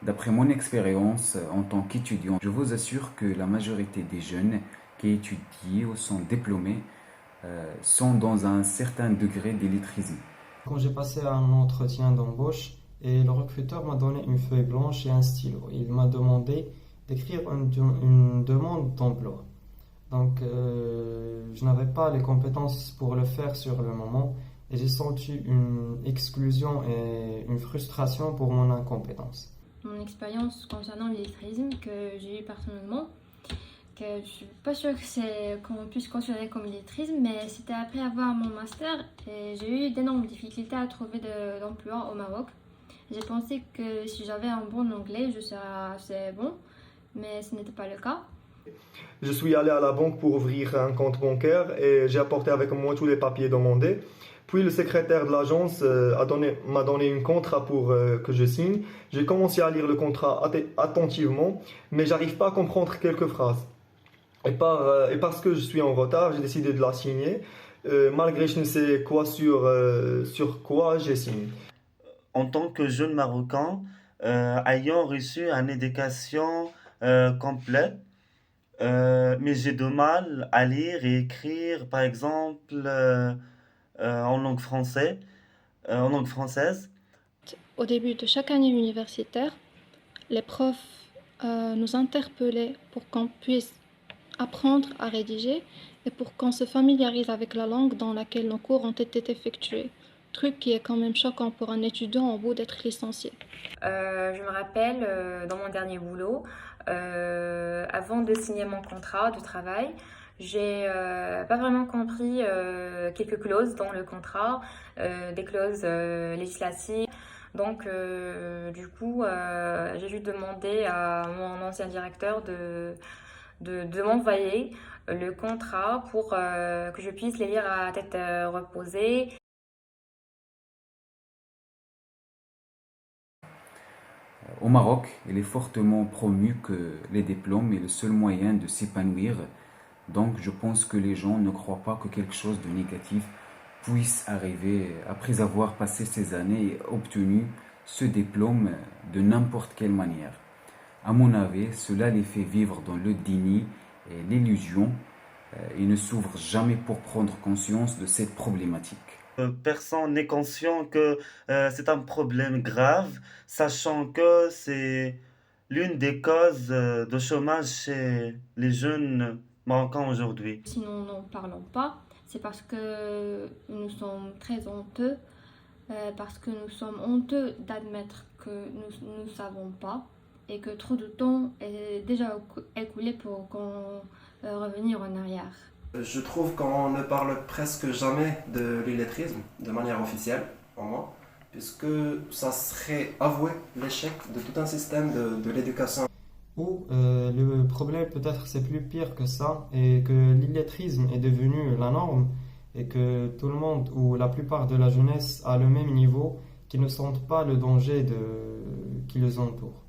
D'après mon expérience en tant qu'étudiant, je vous assure que la majorité des jeunes qui étudient ou sont diplômés sont dans un certain degré d'illettrisme. Quand j'ai passé un entretien d'embauche et le recruteur m'a donné une feuille blanche et un stylo, il m'a demandé d'écrire une demande d'emploi. Donc, je n'avais pas les compétences pour le faire sur le moment et j'ai senti une exclusion et une frustration pour mon incompétence. Mon expérience concernant l'illettrisme que j'ai eu personnellement, que je suis pas sûre que c'est qu'on puisse considérer comme illettrisme, mais c'était après avoir mon master et j'ai eu d'énormes difficultés à trouver d'emploi au Maroc. J'ai pensé que si j'avais un bon anglais, je serais assez bon, mais ce n'était pas le cas. Je suis allé à la banque pour ouvrir un compte bancaire et j'ai apporté avec moi tous les papiers demandés. Puis le secrétaire de l'agence m'a donné un contrat pour que je signe. J'ai commencé à lire le contrat attentivement, mais j'arrive pas à comprendre quelques phrases. Et parce que je suis en retard, j'ai décidé de la signer, malgré je ne sais quoi sur quoi j'ai signé. En tant que jeune Marocain, ayant reçu une éducation complète, mais j'ai du mal à lire et écrire, par exemple, en langue française. Au début de chaque année universitaire, les profs nous interpellaient pour qu'on puisse apprendre à rédiger et pour qu'on se familiarise avec la langue dans laquelle nos cours ont été effectués. Truc qui est quand même choquant pour un étudiant en bout d'être licencié. Je me rappelle dans mon dernier boulot, avant de signer mon contrat de travail, j'ai pas vraiment compris quelques clauses dans le contrat, des clauses législatives. Donc, du coup, j'ai dû demander à mon ancien directeur de m'envoyer le contrat pour que je puisse les lire à tête reposée. Au Maroc, il est fortement promu que les diplômes est le seul moyen de s'épanouir. Donc je pense que les gens ne croient pas que quelque chose de négatif puisse arriver après avoir passé ces années et obtenu ce diplôme de n'importe quelle manière. À mon avis, cela les fait vivre dans le déni et l'illusion et ne s'ouvrent jamais pour prendre conscience de cette problématique. Personne n'est conscient que c'est un problème grave, sachant que c'est l'une des causes de chômage chez les jeunes Marocains aujourd'hui. Si nous n'en parlons pas, c'est parce que nous sommes très honteux, parce que nous sommes honteux d'admettre que nous ne savons pas et que trop de temps est déjà écoulé pour qu'on revenir en arrière. Je trouve qu'on ne parle presque jamais de l'illettrisme, de manière officielle, au moins, puisque ça serait avouer l'échec de tout un système de l'éducation. Ou le problème peut-être c'est plus pire que ça et que l'illettrisme est devenu la norme et que tout le monde ou la plupart de la jeunesse a le même niveau, qui ne sentent pas le danger qui les entoure.